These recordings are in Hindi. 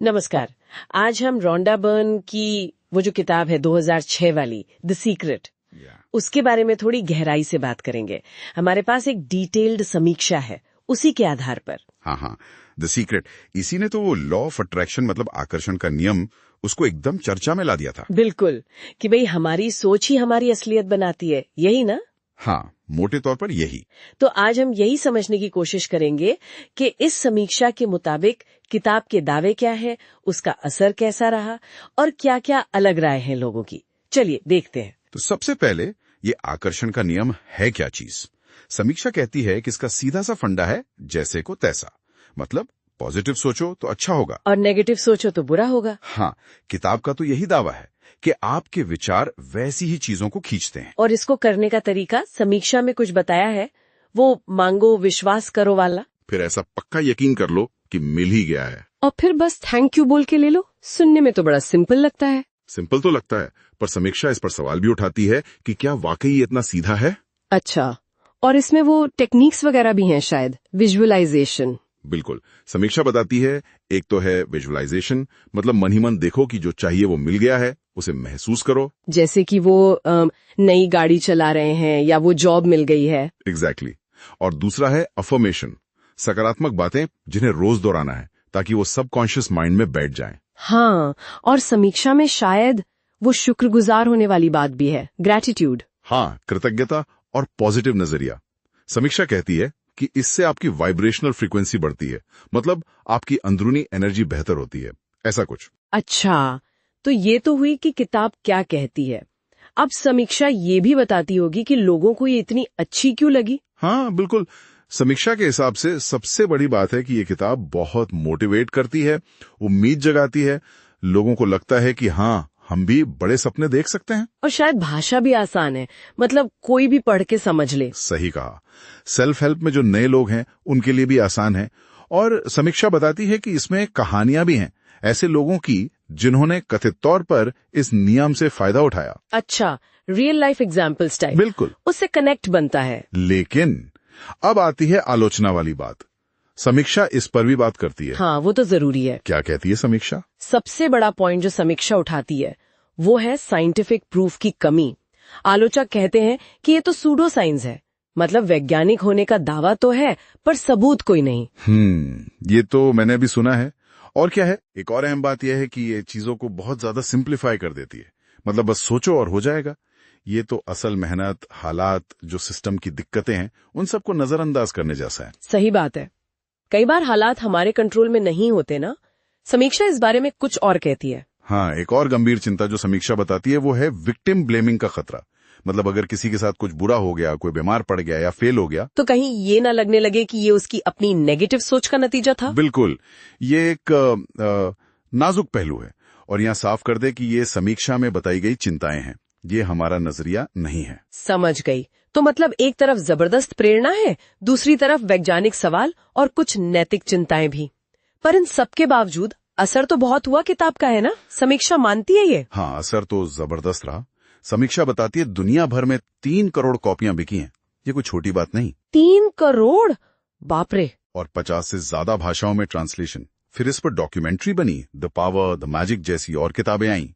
नमस्कार। आज हम रोंडा बर्न की वो जो किताब है 2006 वाली द सीक्रेट, उसके बारे में थोड़ी गहराई से बात करेंगे। हमारे पास एक डिटेल्ड समीक्षा है उसी के आधार पर। हाँ, द सीक्रेट, इसी ने तो वो लॉ ऑफ अट्रैक्शन मतलब आकर्षण का नियम उसको एकदम चर्चा में ला दिया था। बिल्कुल, कि भाई हमारी सोच ही हमारी असलियत बनाती है, यही ना? हाँ, मोटे तौर पर यही। तो आज हम यही समझने की कोशिश करेंगे कि इस समीक्षा के मुताबिक किताब के दावे क्या है, उसका असर कैसा रहा और क्या-क्या अलग राय हैं लोगों की। चलिए देखते हैं। तो सबसे पहले ये आकर्षण का नियम है क्या चीज? समीक्षा कहती है कि इसका सीधा सा फंडा है जैसे को तैसा, मतलब पॉजिटिव सोचो तो अच्छा होगा और नेगेटिव सोचो तो बुरा होगा। हाँ, किताब का तो यही दावा है कि आपके विचार वैसी ही चीजों को खींचते हैं। और इसको करने का तरीका समीक्षा में कुछ बताया है, वो मांगो विश्वास करो वाला। फिर ऐसा पक्का यकीन कर लो कि मिल ही गया है और फिर बस थैंक यू बोल के ले लो। सुनने में तो बड़ा सिंपल लगता है। सिंपल तो लगता है, पर समीक्षा इस पर सवाल भी उठाती है कि क्या वाकई ये इतना सीधा है। अच्छा, और इसमें वो टेक्निक्स वगैरह भी हैं शायद, विजुअलाइजेशन। बिल्कुल, समीक्षा बताती है एक तो है विजुअलाइजेशन, मतलब मन ही मन देखो कि जो चाहिए वो मिल गया है, उसे महसूस करो। जैसे कि वो नई गाड़ी चला रहे हैं या वो जॉब मिल गई है। एग्जैक्टली। और दूसरा है अफर्मेशन, सकारात्मक बातें जिन्हें रोज दोहराना है ताकि वो सबकॉन्शियस माइंड में बैठ जाएं। हाँ, और समीक्षा में शायद वो शुक्रगुजार होने वाली बात भी है, ग्रैटिट्यूड। हाँ, कृतज्ञता और पॉजिटिव नजरिया। समीक्षा कहती है कि इससे आपकी वाइब्रेशनल फ्रीक्वेंसी बढ़ती है, मतलब आपकी अंदरूनी एनर्जी बेहतर होती है, ऐसा कुछ। अच्छा, तो ये तो हुई कि किताब क्या कहती है। अब समीक्षा ये भी बताती होगी कि लोगों को ये इतनी अच्छी क्यों लगी। हाँ बिल्कुल, समीक्षा के हिसाब से सबसे बड़ी बात है कि ये किताब बहुत मोटिवेट करती है, उम्मीद जगाती है। लोगों को लगता है कि हाँ, हम भी बड़े सपने देख सकते हैं। और शायद भाषा भी आसान है, मतलब कोई भी पढ़ के समझ ले। सही कहा, सेल्फ हेल्प में जो नए लोग हैं उनके लिए भी आसान है। और समीक्षा बताती है कि इसमें कहानियां भी हैं ऐसे लोगों की जिन्होंने कथित तौर पर इस नियम से फायदा उठाया। अच्छा, रियल लाइफ एग्जाम्पल स्टाइल। बिल्कुल, उससे कनेक्ट बनता है। लेकिन अब आती है आलोचना वाली बात। समीक्षा इस पर भी बात करती है। हाँ, वो तो जरूरी है। क्या कहती है समीक्षा? सबसे बड़ा पॉइंट जो समीक्षा उठाती है वो है साइंटिफिक प्रूफ की कमी। आलोचक कहते हैं कि ये तो सूडो साइंस है, मतलब वैज्ञानिक होने का दावा तो है पर सबूत कोई नहीं। ये तो मैंने भी सुना है। और क्या है, एक और अहम बात यह है कि ये चीजों को बहुत ज्यादा सिंप्लीफाई कर देती है, मतलब बस सोचो और हो जाएगा। ये तो असल मेहनत, हालात, जो सिस्टम की दिक्कतें हैं, उन सबको नजरअंदाज करने जैसा है। सही बात है, कई बार हालात हमारे कंट्रोल में नहीं होते ना। समीक्षा इस बारे में कुछ और कहती है। हाँ, एक और गंभीर चिंता जो समीक्षा बताती है वो है विक्टिम ब्लेमिंग का खतरा। मतलब अगर किसी के साथ कुछ बुरा हो गया, कोई बीमार पड़ गया या फेल हो गया, तो कहीं ये ना लगने लगे कि ये उसकी अपनी नेगेटिव सोच का नतीजा था। बिल्कुल, ये एक नाजुक पहलू है। और यहाँ साफ कर दे कि ये समीक्षा में बताई गई चिंताएं हैं, ये हमारा नजरिया नहीं है। समझ गई। तो मतलब एक तरफ जबरदस्त प्रेरणा है, दूसरी तरफ वैज्ञानिक सवाल और कुछ नैतिक चिंताएं भी। पर इन सबके बावजूद असर तो बहुत हुआ किताब का, है ना? समीक्षा मानती है ये। हाँ, असर तो जबरदस्त रहा। समीक्षा बताती है दुनिया भर में 3 करोड़ कॉपियां बिकी हैं। ये कोई छोटी बात नहीं। 3 करोड़? बाप रे। और 50 से ज्यादा भाषाओं में ट्रांसलेशन। फिर इस पर डॉक्यूमेंट्री बनी, द पावर, द मैजिक जैसी और किताबें आईं।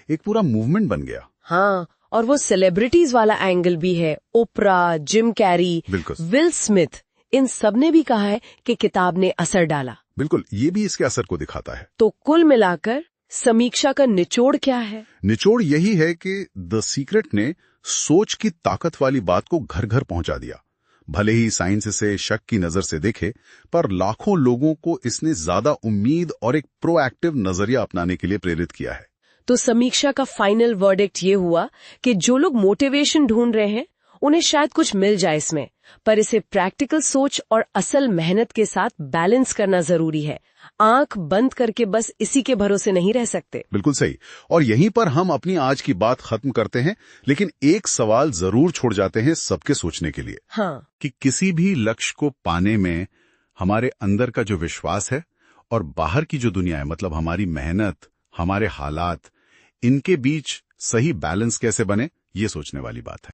एक पूरा मूवमेंट बन गया। हाँ, और वो सेलिब्रिटीज वाला एंगल भी है। ओपरा, जिम कैरी, विल स्मिथ, इन सब ने भी कहा है कि किताब ने असर डाला। बिल्कुल, ये भी इसके असर को दिखाता है। तो कुल मिलाकर समीक्षा का निचोड़ क्या है? निचोड़ यही है कि द सीक्रेट ने सोच की ताकत वाली बात को घर घर पहुंचा दिया। भले ही साइंस इसे शक की नजर से देखे, पर लाखों लोगों को इसने ज्यादा उम्मीद और एक प्रोएक्टिव नजरिया अपनाने के लिए प्रेरित किया है। तो समीक्षा का फाइनल वर्डिक्ट ये हुआ कि जो लोग मोटिवेशन ढूंढ रहे हैं उन्हें शायद कुछ मिल जाए इसमें, पर इसे प्रैक्टिकल सोच और असल मेहनत के साथ बैलेंस करना जरूरी है। आंख बंद करके बस इसी के भरोसे नहीं रह सकते। बिल्कुल सही। और यहीं पर हम अपनी आज की बात खत्म करते हैं, लेकिन एक सवाल जरूर छोड़ जाते हैं सबके सोचने के लिए। हाँ, कि किसी भी लक्ष्य को पाने में हमारे अंदर का जो विश्वास है और बाहर की जो दुनिया है, मतलब हमारी मेहनत, हमारे हालात, इनके बीच सही बैलेंस कैसे बने, ये सोचने वाली बात है।